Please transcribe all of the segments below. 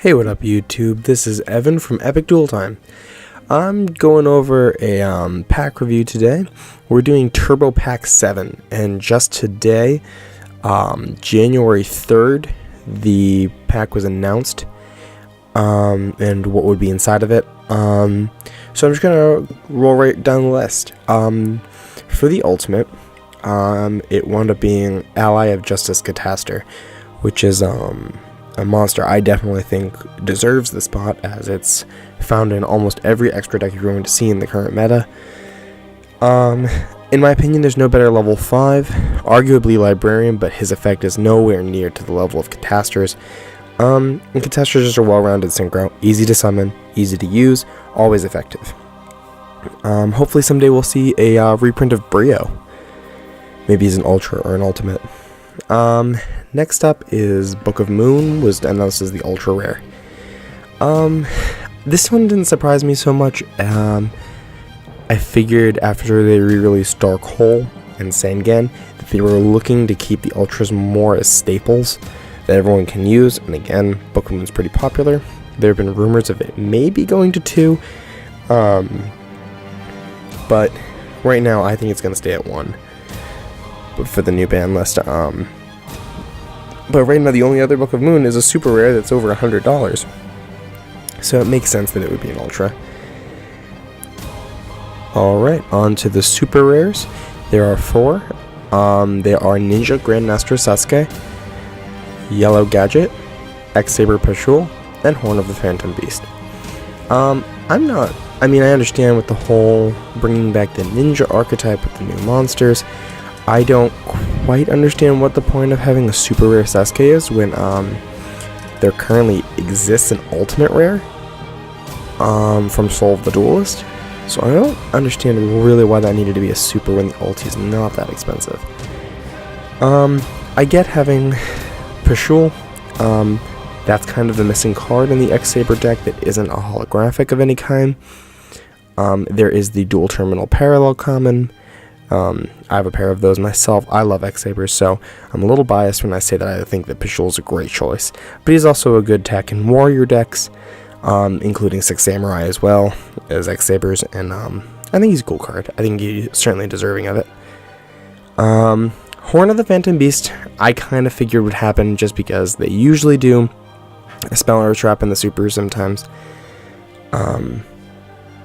Hey, what up YouTube? This is Evan from Epic Duel Time. I'm going over a pack review today. We're doing Turbo Pack 7, and just today, January 3rd, the pack was announced, and what would be inside of it. So I'm just going to roll right down the list. For the Ultimate, it wound up being Ally of Justice Cataster, which is a monster I definitely think deserves the spot, as it's found in almost every extra deck you're going to see in the current meta. In my opinion, there's no better level 5, arguably Librarian, but his effect is nowhere near to the level of Catasters. And Catasters is just a well-rounded synchro, easy to summon, easy to use, always effective. Hopefully someday we'll see a reprint of Brio. Maybe he's an Ultra or an Ultimate. Next up is Book of Moon, was announced as the Ultra Rare. This one didn't surprise me so much. I figured after they re-released Dark Hole and Sangan that they were looking to keep the Ultras more as staples that everyone can use, and again, Book of Moon's pretty popular. There have been rumors of it maybe going to 2, but right now I think it's going to stay at 1 for the new ban list. But right now the only other Book of Moon is a super rare that's over $100, so it makes sense that it would be an Ultra. Alright, on to the super rares. There are 4. They are Ninja Grandmaster Sasuke, Yellow Gadget, X-Saber Pashul, and Horn of the Phantom Beast. I understand with the whole bringing back the ninja archetype with the new monsters. I don't quite understand what the point of having a super rare Sasuke is when there currently exists an ultimate rare from Soul of the Duelist. So I don't understand really why that needed to be a super when the ulti is not that expensive. I get having Pashul. That's kind of the missing card in the X-Saber deck that isn't a holographic of any kind. There is the dual terminal parallel common. I have a pair of those myself. I love X-Sabers, so I'm a little biased when I say that I think that Pashul is a great choice. But he's also a good tech in warrior decks, including 6 Samurai as well as X-Sabers, and I think he's a cool card. I think he's certainly deserving of it. Horn of the Phantom Beast, I kind of figured would happen just because they usually do a spell or a trap in the supers sometimes.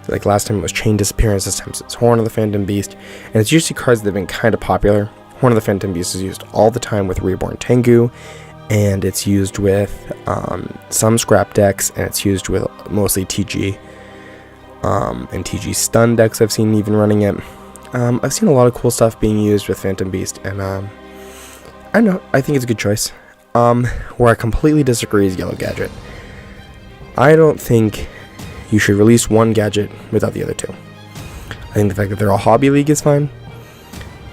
Like last time it was Chain Disappearance, this time it's Horn of the Phantom Beast, and it's usually cards that have been kind of popular. Horn of the Phantom Beast is used all the time with Reborn Tengu, and it's used with some scrap decks, and it's used with mostly TG and TG stun decks. I've seen even running it. I've seen a lot of cool stuff being used with Phantom Beast, and I think it's a good choice. Where I completely disagree is Yellow Gadget. I don't think you should release one gadget without the other 2. I think the fact that they're all Hobby League is fine.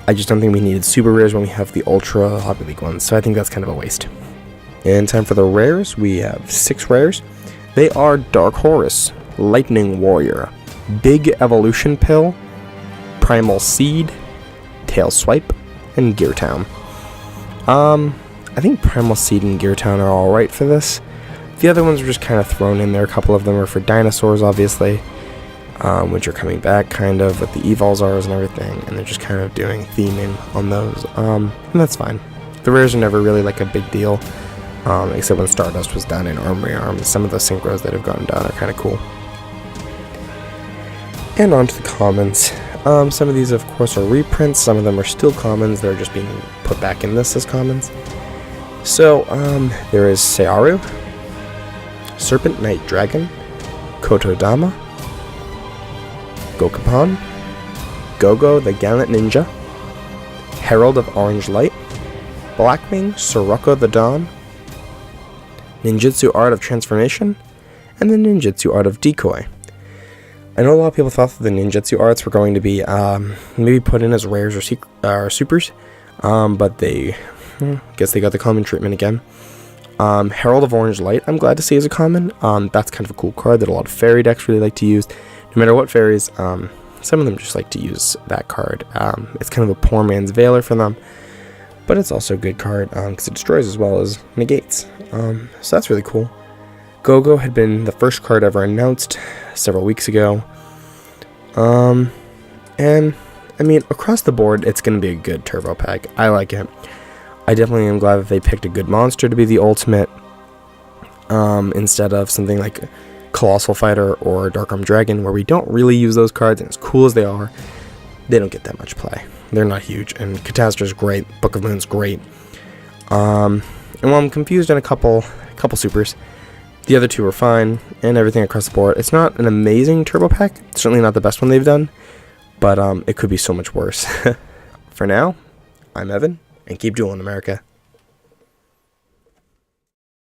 I just don't think we needed super rares when we have the Ultra Hobby League ones, so I think that's kind of a waste. And time for the rares. We have 6 rares. They are Dark Horus, Lightning Warrior, Big Evolution Pill, Primal Seed, Tail Swipe, and Gear Town. I think Primal Seed and Gear Town are alright for this. The other ones were just kind of thrown in there. A couple of them are for dinosaurs, obviously, which are coming back, kind of, with the Evolzars and everything, and they're just kind of doing theming on those, and that's fine. The rares are never really, like, a big deal, except when Stardust was done in Armory Arms. Some of the synchros that have gotten done are kind of cool. And on to the commons. Some of these, of course, are reprints. Some of them are still commons. They're just being put back in this as commons. So, there is Searu, Serpent Knight Dragon, Kotodama, Gokapan, Gogo the Gallant Ninja, Herald of Orange Light, Blackwing Sirocco the Dawn, Ninjutsu Art of Transformation, and the Ninjutsu Art of Decoy. I know a lot of people thought that the Ninjutsu arts were going to be maybe put in as rares or supers, but they guess they got the common treatment again. Herald of Orange Light, I'm glad to see as a common. That's kind of a cool card that a lot of fairy decks really like to use. No matter what fairies, some of them just like to use that card. It's kind of a poor man's Veiler for them, but it's also a good card because it destroys as well as negates. So that's really cool. Go-Go had been the first card ever announced several weeks ago. And, I mean, across the board, it's going to be a good turbo pack. I like it. I definitely am glad that they picked a good monster to be the ultimate, instead of something like Colossal Fighter or Dark Arm Dragon, where we don't really use those cards, and as cool as they are, they don't get that much play. They're not huge, and Catastro's great, Book of Moon's great. And while I'm confused on a couple supers, the other two are fine, and everything across the board. It's not an amazing turbo pack, certainly not the best one they've done, but it could be so much worse. For now, I'm Evan, and keep dueling, America.